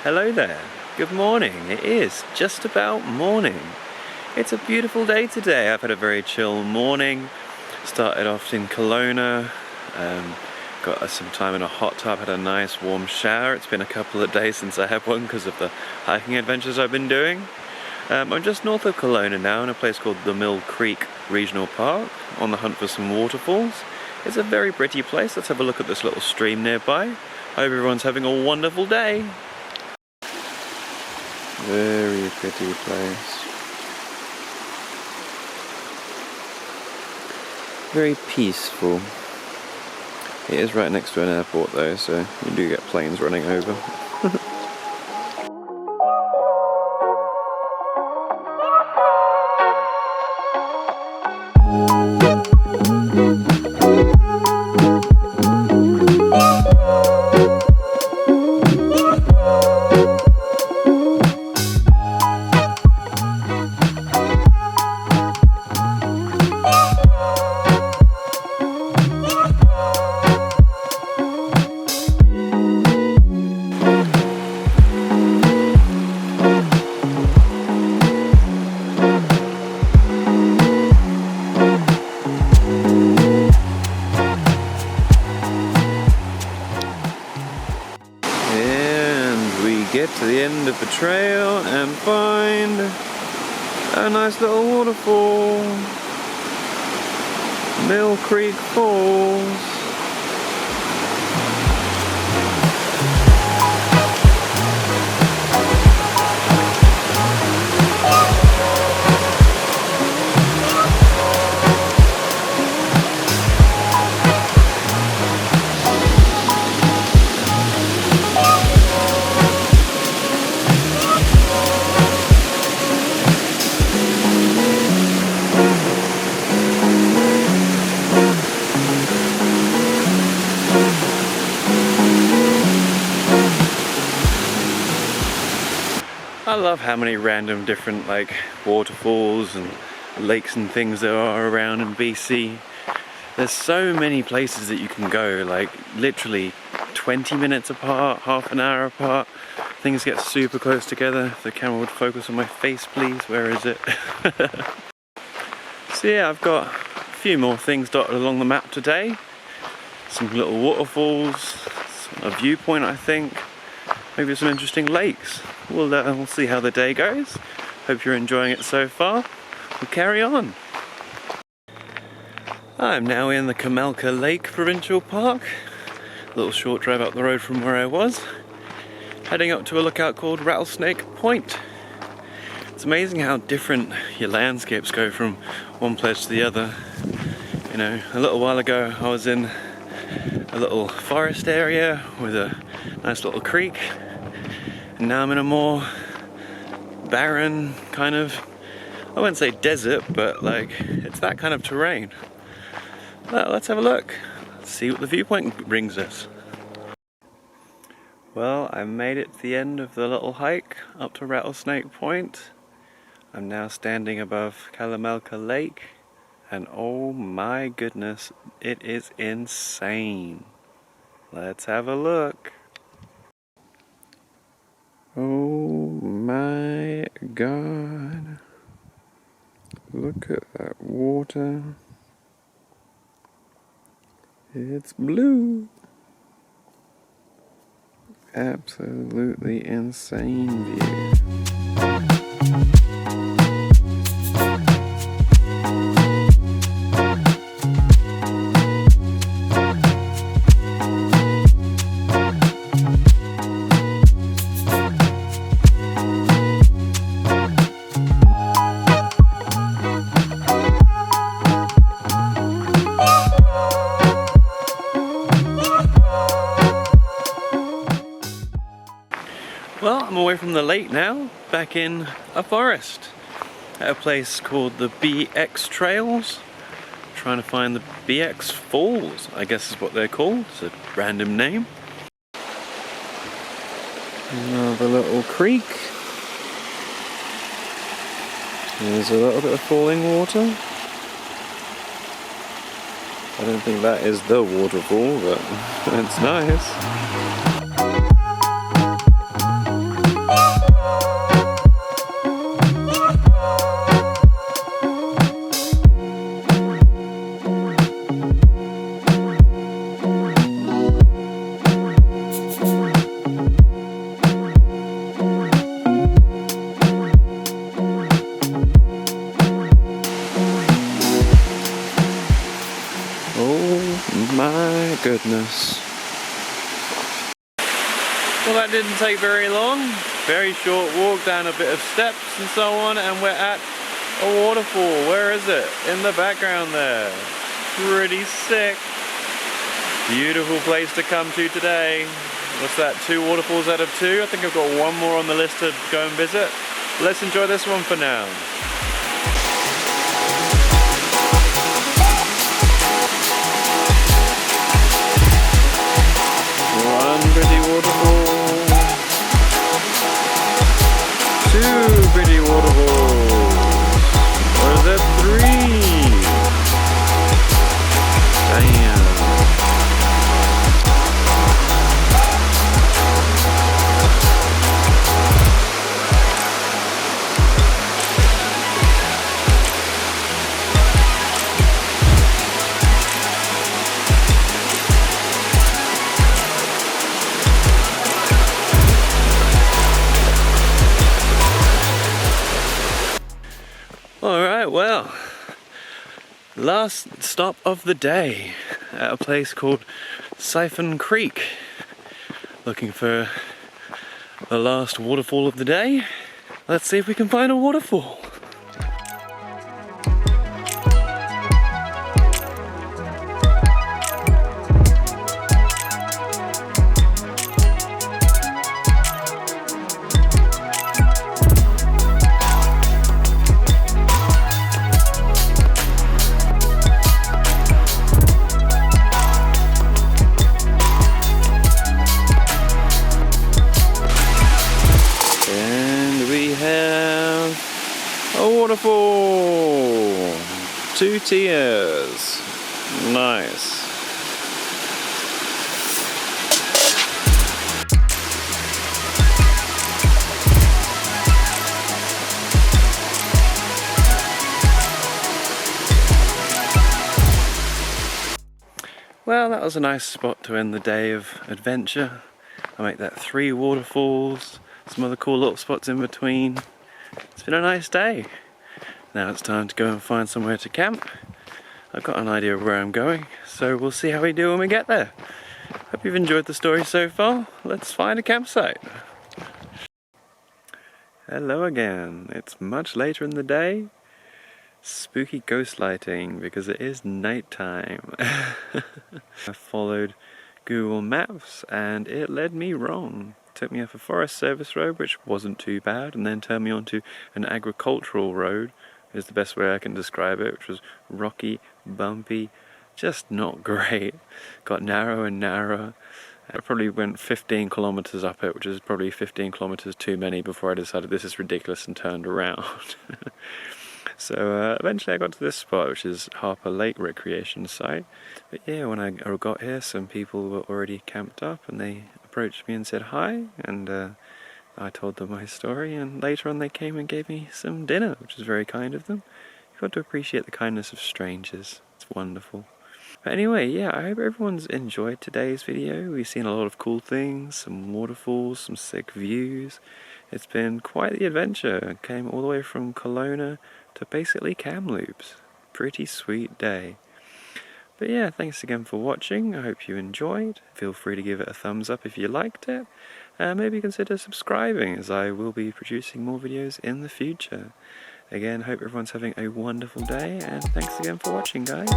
Hello there, good morning. It is just about morning. It's a beautiful day today. I've had a very chill morning. Started off in Kelowna, got some time in a hot tub, had a nice warm shower. It's been a couple of days since I had one because of the hiking adventures I've been doing. I'm just north of Kelowna now in a place called the Mill Creek Regional Park, on the hunt for some waterfalls. It's a very pretty place. Let's have a look at this little stream nearby. I hope everyone's having a wonderful day. Very pretty place. Very peaceful. It is right next to an airport though, so you do get planes running over. Get to the end of the trail and find a nice little waterfall. Mill Creek Falls. I love how many random different waterfalls and lakes and things there are around in BC. There's so many places that you can go, literally 20 minutes apart, half an hour apart. Things get super close together. If the camera would focus on my face please, where is it? So yeah, I've got a few more things dotted along the map today. Some little waterfalls, a viewpoint I think. Maybe some interesting lakes. We'll see how the day goes. Hope you're enjoying it so far. We'll carry on. I'm now in the Kalamalka Lake Provincial Park. A little short drive up the road from where I was. Heading up to a lookout called Rattlesnake Point. It's amazing how different your landscapes go from one place to the other. You know, a little while ago I was in a little forest area with a nice little creek, and now I'm in a more barren kind of, I wouldn't say desert, but it's that kind of terrain. Well, let's have a look, see what the viewpoint brings us. Well, I made it to the end of the little hike up to Rattlesnake Point. I'm now standing above Kalamalka Lake, and oh my goodness, it is insane. Let's have a look. Oh my god. Look at that water. It's blue. Absolutely insane view. Well, I'm away from the lake now, back in a forest at a place called the BX Trails. Trying to find the BX Falls, I guess is what they're called. It's a random name. Another little creek. There's a little bit of falling water. I don't think that is the waterfall, but it's nice. Well, that didn't take very long. Very short walk down a bit of steps and so on, and we're at a waterfall. Where is it? In the background there. Pretty sick. Beautiful place to come to today. What's that, 2 waterfalls out of 2? I think I've got one more on the list to go and visit. Let's enjoy this one for now. One pretty waterfall. 2 pretty waterfalls. Or is that 3? Damn. Alright, well, last stop of the day at a place called Syphon Creek. Looking for the last waterfall of the day. Let's see if we can find a waterfall. Waterfall! 2 tiers. Nice. Well, that was a nice spot to end the day of adventure. I make that 3 waterfalls, some other cool little spots in between. It's been a nice day. Now it's time to go and find somewhere to camp. I've got an idea of where I'm going, so we'll see how we do when we get there. Hope you've enjoyed the story so far. Let's find a campsite. Hello again. It's much later in the day. Spooky ghost lighting because it is nighttime. I followed Google Maps and it led me wrong. Took me off a Forest Service road, which wasn't too bad, and then turned me onto an agricultural road, is the best way I can describe it, which was rocky, bumpy, just not great. Got narrower and narrower. I probably went 15 kilometers up it, which is probably 15 kilometers too many before I decided this is ridiculous and turned around. So eventually I got to this spot, which is Harper Lake Recreation Site. But yeah, when I got here, some people were already camped up and they approached me and said hi, and I told them my story, and later on they came and gave me some dinner, which was very kind of them. You've got to appreciate the kindness of strangers. It's wonderful. But anyway, yeah, I hope everyone's enjoyed today's video. We've seen a lot of cool things, some waterfalls, some sick views. It's been quite the adventure. Came all the way from Kelowna to basically Kamloops. Pretty sweet day. But yeah, thanks again for watching. I hope you enjoyed. Feel free to give it a thumbs up if you liked it. Maybe consider subscribing, as I will be producing more videos in the future. Again, hope everyone's having a wonderful day, and thanks again for watching, guys.